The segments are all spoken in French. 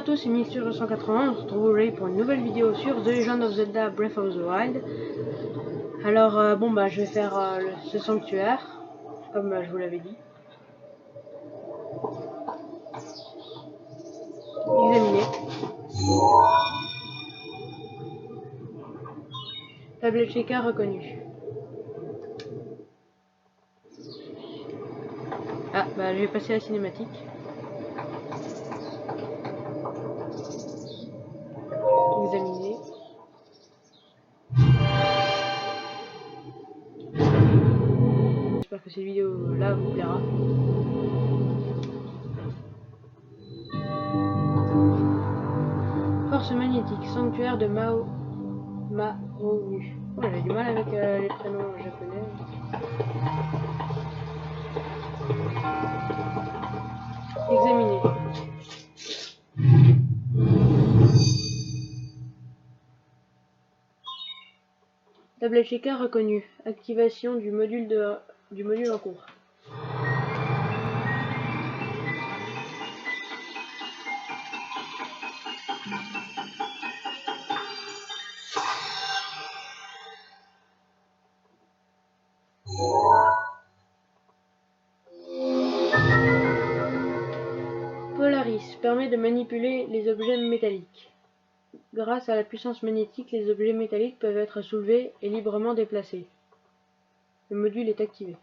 tous, c'est Mixture180, on se retrouve aujourd'hui pour une nouvelle vidéo sur The Legend of Zelda Breath of the Wild. Alors bon bah je vais faire ce sanctuaire, comme je vous l'avais dit. Examiner. Tablette checker reconnue. Ah bah je vais passer à la cinématique. Examiner. J'espère que cette vidéo là vous plaira. Force magnétique, sanctuaire de Maonu. Oh, j'ai du mal avec les prénoms japonais. Examiner. Tablette checker reconnue. Activation du module en cours. Polaris permet de manipuler les objets métalliques. Grâce à la puissance magnétique, les objets métalliques peuvent être soulevés et librement déplacés. Le module est activé.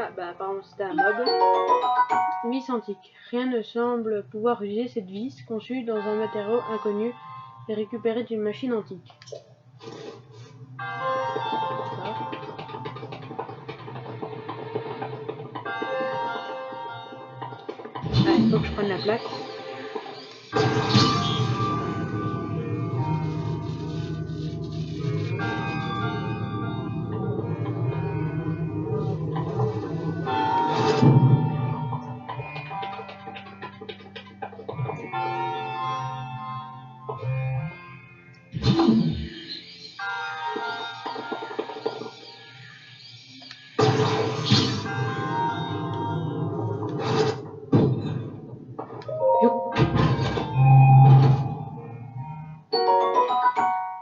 Ah bah apparemment c'était un mob. Vis antique. Rien ne semble pouvoir user cette vis conçue dans un matériau inconnu et récupérée d'une machine antique. Ah, il faut que je prenne la plaque.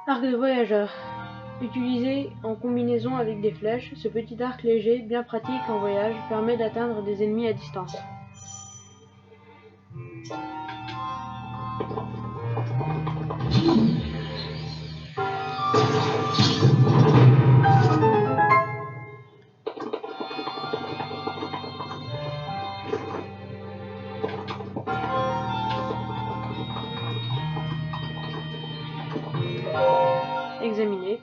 Arc de voyageur. Utilisé en combinaison avec des flèches, ce petit arc léger, bien pratique en voyage, permet d'atteindre des ennemis à distance. Examiner.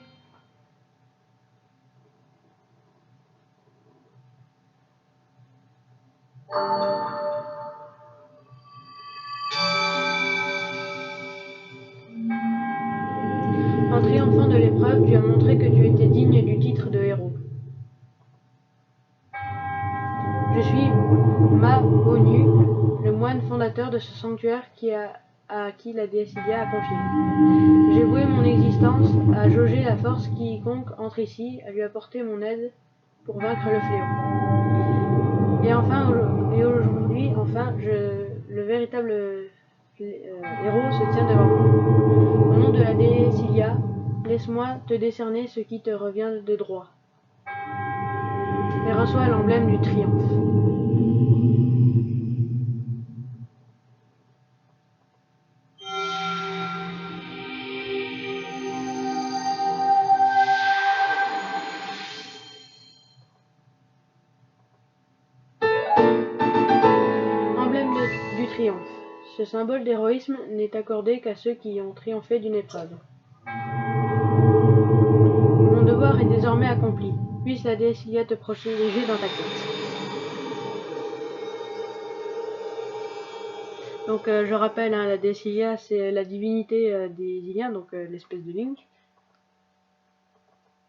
Mahonu, le moine fondateur de ce sanctuaire à qui la déesse Ilia a confié. J'ai voué mon existence à jauger la force quiconque entre ici, à lui apporter mon aide pour vaincre le fléau. Et aujourd'hui, enfin, le véritable héros se tient devant moi. Au nom de la déesse Ilia, laisse-moi te décerner ce qui te revient de droit. Et reçois l'emblème du triomphe. Du triomphe. Ce symbole d'héroïsme n'est accordé qu'à ceux qui ont triomphé d'une épreuve. Mon devoir est désormais accompli. Puisse la déesse Ilia te protéger dans ta quête. Donc je rappelle, hein, la déesse Ilia, c'est la divinité des Iliens, donc l'espèce de Link.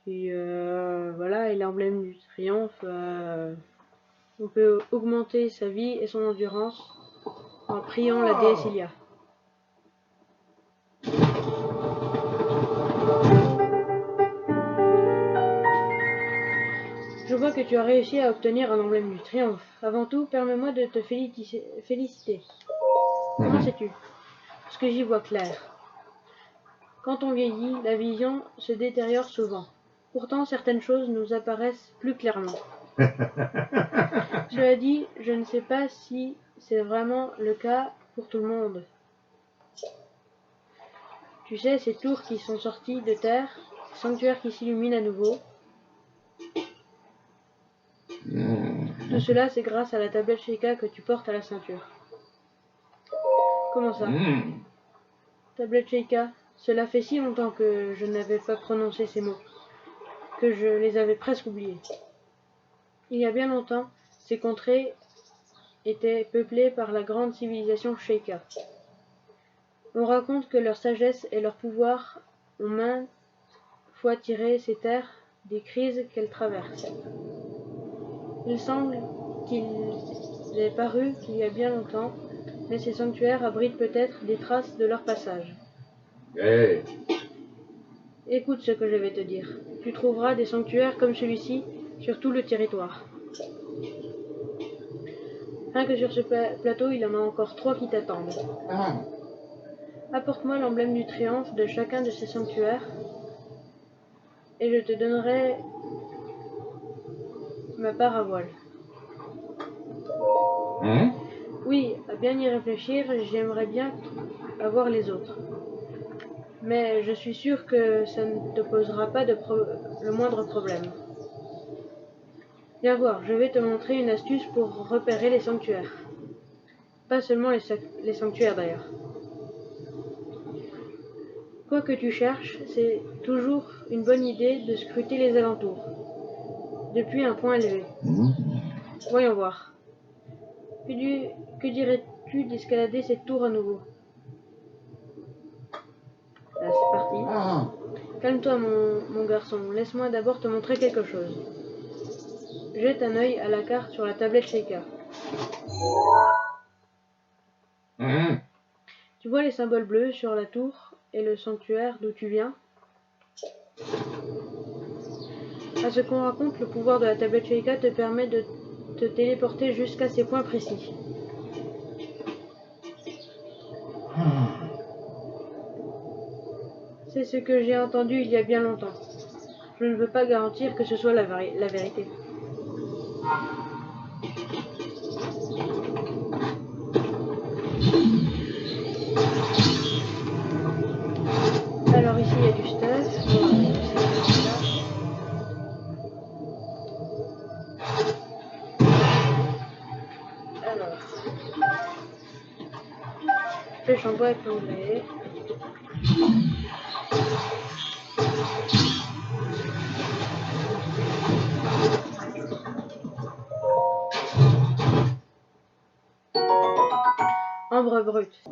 Puis voilà, et l'emblème du triomphe, on peut augmenter sa vie et son endurance en priant la déesse Ilia. Je vois que tu as réussi à obtenir un emblème du triomphe. Avant tout, permets-moi de te féliciter. Comment sais-tu? Parce que j'y vois clair. Quand on vieillit, la vision se détériore souvent. Pourtant, certaines choses nous apparaissent plus clairement. Cela dit, je ne sais pas si c'est vraiment le cas pour tout le monde. Tu sais, ces tours qui sont sorties de terre, ces sanctuaires qui s'illuminent à nouveau. Tout cela, c'est grâce à la tablette Sheikah que tu portes à la ceinture. Comment ça? Tablette Sheikah, cela fait si longtemps que je n'avais pas prononcé ces mots, que je les avais presque oubliés. Il y a bien longtemps, ces contrées étaient peuplées par la grande civilisation Sheikah. On raconte que leur sagesse et leur pouvoir ont maintes fois tiré ces terres des crises qu'elles traversent. Il semble qu'il ait paru qu'il y a bien longtemps, mais ces sanctuaires abritent peut-être des traces de leur passage. Hey. Écoute ce que je vais te dire. Tu trouveras des sanctuaires comme celui-ci sur tout le territoire. Rien que sur ce plateau, il y en a encore 3 qui t'attendent. Apporte-moi l'emblème du triomphe de chacun de ces sanctuaires, et je te donnerai ma part à voile. Oui, à bien y réfléchir, j'aimerais bien avoir les autres. Mais je suis sûr que ça ne te posera pas le moindre problème. Viens voir, je vais te montrer une astuce pour repérer les sanctuaires. Pas seulement les sanctuaires d'ailleurs. Quoi que tu cherches, c'est toujours une bonne idée de scruter les alentours, depuis un point élevé. Voyons voir. Que dirais-tu d'escalader cette tour à nouveau? Là, c'est parti. Calme-toi, mon garçon. Laisse-moi d'abord te montrer quelque chose. Jette un œil à la carte sur la tablette Sheikah. Tu vois les symboles bleus sur la tour et le sanctuaire d'où tu viens? À ce qu'on raconte, le pouvoir de la tablette Sheikah te permet de te téléporter jusqu'à ces points précis. C'est ce que j'ai entendu il y a bien longtemps. Je ne veux pas garantir que ce soit la vérité. Alors ici il y a du stuff. Alors, flèche en bois épinglée. Ambre brute.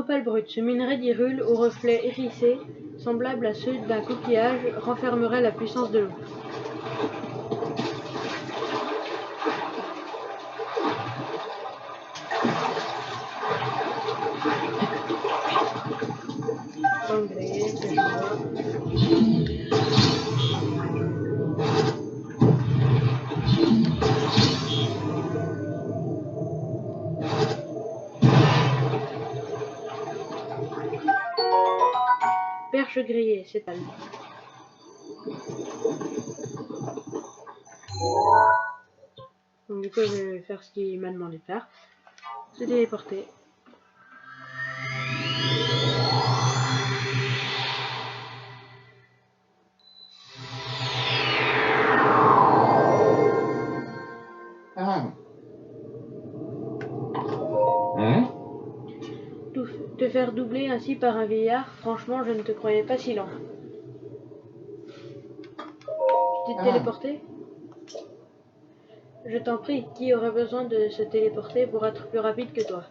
Opale brut. Ce minerai d'Hyrule aux reflets hérissés, semblables à ceux d'un coquillage, renfermerait la puissance de l'eau. Grillé, que je vois. Perche grillée, c'est elle. Donc du coup je vais faire ce qu'il m'a demandé de faire. Se téléporter. Te faire doubler ainsi par un vieillard, franchement je ne te croyais pas si lent. Tu t'es téléporté? Je t'en prie, qui aurait besoin de se téléporter pour être plus rapide que toi?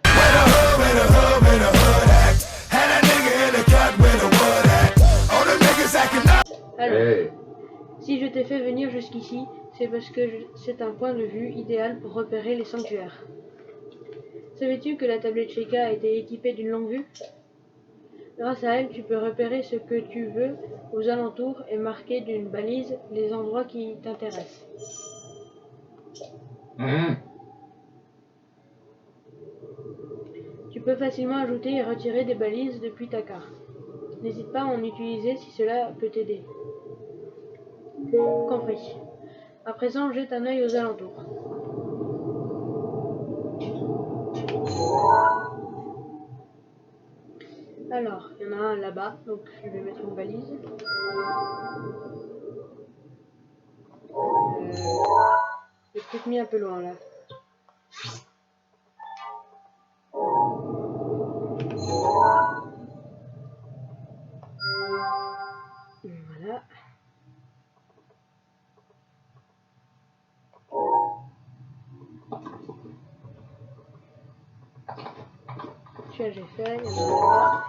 Alors, si je t'ai fait venir jusqu'ici, c'est parce que c'est un point de vue idéal pour repérer les sanctuaires. Savais-tu que la tablette Sheikah a été équipée d'une longue vue? Grâce à elle, tu peux repérer ce que tu veux aux alentours et marquer d'une balise les endroits qui t'intéressent. Tu peux facilement ajouter et retirer des balises depuis ta carte. N'hésite pas à en utiliser si cela peut t'aider. Compris. À présent, jette un œil aux alentours. Alors, il y en a un là-bas, donc je vais mettre une balise. J'ai peut-être mis un peu loin là. Voilà. Celui-là j'ai fait, il y en a là-bas.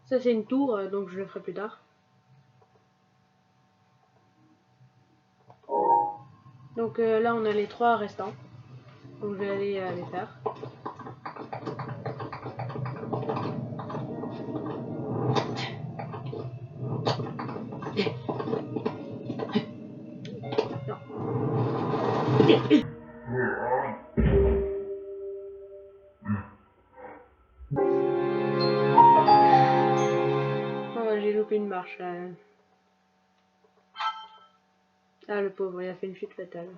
Ça c'est une tour, donc je le ferai plus tard. Donc là on a les 3 restants. Donc je vais aller les faire. Oh, j'ai loupé une marche là. Ah le pauvre, il a fait une chute fatale.